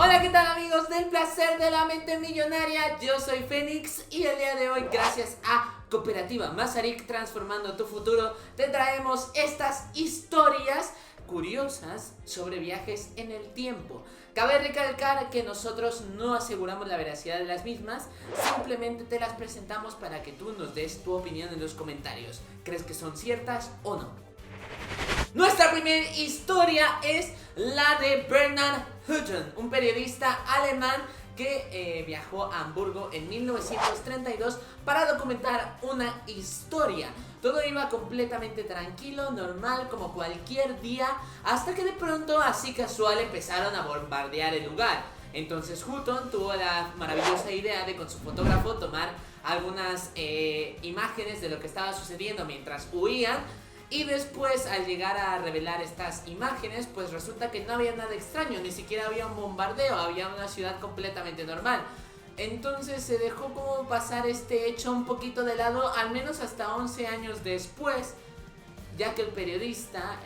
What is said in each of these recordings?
Hola, ¿qué tal amigos del placer de la mente millonaria? Yo soy Fénix y el día de hoy, gracias a Cooperativa Mazarik Transformando tu Futuro, te traemos estas historias curiosas sobre viajes en el tiempo. Cabe recalcar que nosotros no aseguramos la veracidad de las mismas, simplemente te las presentamos para que tú nos des tu opinión en los comentarios. ¿Crees que son ciertas o no? Nuestra primera historia es la de Bernhard Hutten, un periodista alemán que viajó a Hamburgo en 1932 para documentar una historia. Todo iba completamente tranquilo, normal, como cualquier día, hasta que de pronto, así casual, empezaron a bombardear el lugar. Entonces Hutton tuvo la maravillosa idea de con su fotógrafo tomar algunas imágenes de lo que estaba sucediendo mientras huían. Y después, al llegar a revelar estas imágenes, pues resulta que no había nada extraño, ni siquiera había un bombardeo, había una ciudad completamente normal. Entonces se dejó como pasar este hecho un poquito de lado, al menos hasta 11 años después, ya que el periodista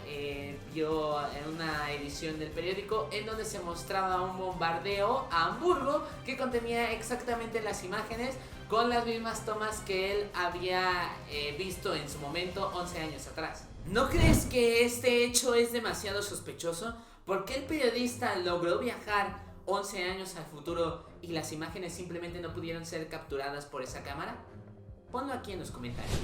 vio en una edición del periódico en donde se mostraba un bombardeo a Hamburgo que contenía exactamente las imágenes con las mismas tomas que él había visto en su momento 11 años atrás. ¿No crees que este hecho es demasiado sospechoso? ¿Por qué el periodista logró viajar 11 años al futuro y las imágenes simplemente no pudieron ser capturadas por esa cámara? Ponlo aquí en los comentarios.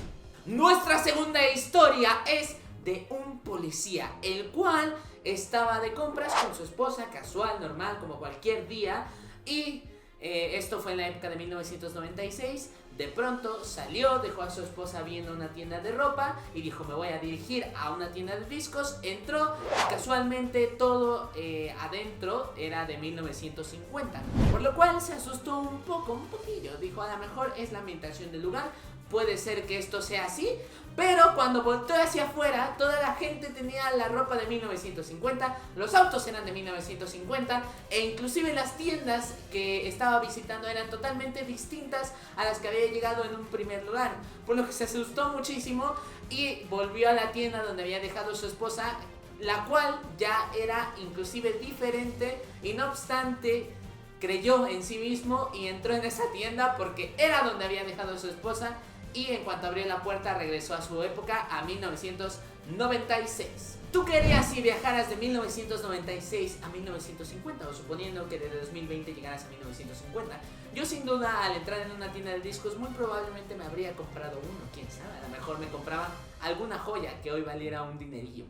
Nuestra segunda historia es de un policía, el cual estaba de compras con su esposa, casual, normal, como cualquier día, y esto fue en la época de 1996. De pronto salió, dejó a su esposa viendo una tienda de ropa y dijo: me voy a dirigir a una tienda de discos. Entró y casualmente todo adentro era de 1950, por lo cual se asustó un poquillo. Dijo: a lo mejor es la ambientación del lugar, puede ser que esto sea así. Pero cuando volteó hacia afuera, toda la gente tenía la ropa de 1950, los autos eran de 1950 e inclusive las tiendas que estaba visitando eran totalmente distintas a las que había llegado en un primer lugar, por lo que se asustó muchísimo y volvió a la tienda donde había dejado a su esposa, la cual ya era inclusive diferente, y no obstante creyó en sí mismo y entró en esa tienda porque era donde había dejado a su esposa. Y en cuanto abrió la puerta regresó a su época, a 1996. ¿Tú qué harías si viajaras de 1996 a 1950? O suponiendo que desde 2020 llegaras a 1950. Yo sin duda, al entrar en una tienda de discos, muy probablemente me habría comprado uno. Quién sabe, a lo mejor me compraba alguna joya que hoy valiera un dinerillo.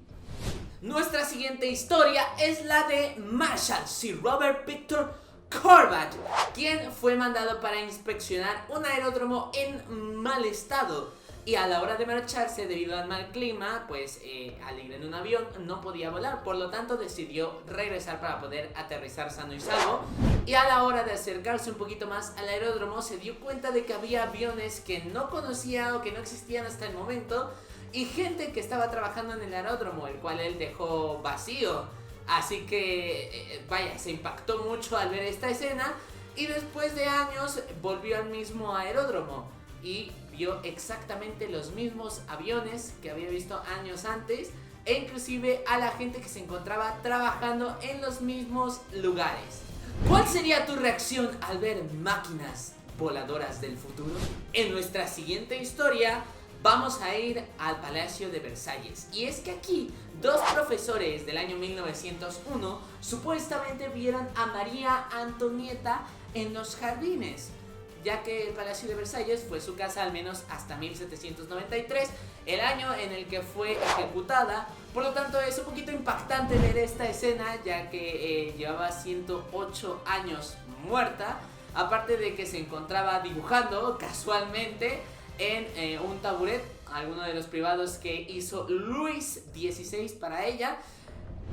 Nuestra siguiente historia es la de Marshall Sir Robert Victor Corbat, quien fue mandado para inspeccionar un aeródromo en mal estado, y a la hora de marcharse, debido al mal clima, pues al ir en un avión no podía volar, por lo tanto decidió regresar para poder aterrizar sano y salvo. Y a la hora de acercarse un poquito más al aeródromo, se dio cuenta de que había aviones que no conocía o que no existían hasta el momento, y gente que estaba trabajando en el aeródromo, el cual él dejó vacío. Así que, vaya, se impactó mucho al ver esta escena, y después de años volvió al mismo aeródromo y vio exactamente los mismos aviones que había visto años antes, e inclusive a la gente que se encontraba trabajando en los mismos lugares. ¿Cuál sería tu reacción al ver máquinas voladoras del futuro? En nuestra siguiente historia vamos a ir al Palacio de Versalles, y es que aquí dos profesores del año 1901 supuestamente vieron a María Antonieta en los jardines, ya que el Palacio de Versalles fue su casa al menos hasta 1793, el año en el que fue ejecutada. Por lo tanto, es un poquito impactante ver esta escena, ya que llevaba 108 años muerta, aparte de que se encontraba dibujando casualmente en un taburet, alguno de los privados que hizo Luis XVI para ella.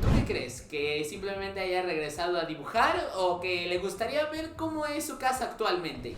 ¿Tú qué crees? ¿Que simplemente haya regresado a dibujar o que le gustaría ver cómo es su casa actualmente?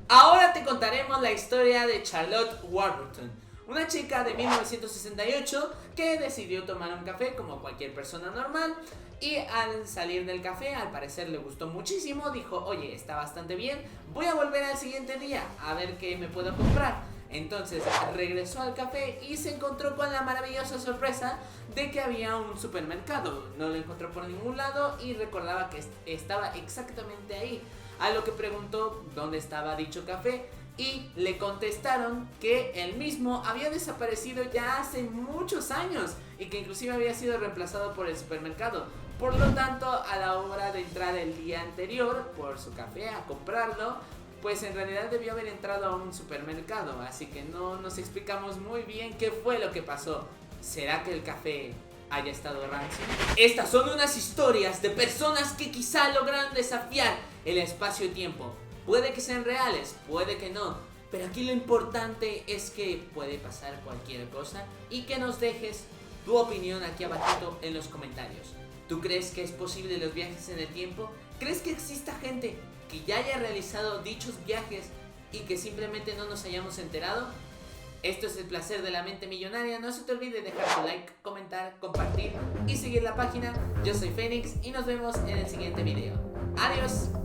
Ahora te contaremos la historia de Charlotte Warburton, una chica de 1968 que decidió tomar un café como cualquier persona normal, y al salir del café, al parecer le gustó muchísimo, dijo: oye, está bastante bien, voy a volver al siguiente día a ver qué me puedo comprar. Entonces regresó al café y se encontró con la maravillosa sorpresa de que había un supermercado. No lo encontró por ningún lado y recordaba que estaba exactamente ahí. A lo que preguntó dónde estaba dicho café y le contestaron que el mismo había desaparecido ya hace muchos años y que inclusive había sido reemplazado por el supermercado. Por lo tanto, a la hora de entrar el día anterior por su café a comprarlo, pues en realidad debió haber entrado a un supermercado, así que no nos explicamos muy bien qué fue lo que pasó. ¿Será que el café haya estado rancio? Estas son unas historias de personas que quizá logran desafiar el espacio-tiempo. Puede que sean reales, puede que no, pero aquí lo importante es que puede pasar cualquier cosa y que nos dejes tu opinión aquí abajito en los comentarios. ¿Tú crees que es posible los viajes en el tiempo? ¿Crees que exista gente que ya haya realizado dichos viajes y que simplemente no nos hayamos enterado? Esto es el placer de la mente millonaria. No se te olvide dejar tu like, comentar, compartir y seguir la página. Yo soy Fénix y nos vemos en el siguiente video. Adiós.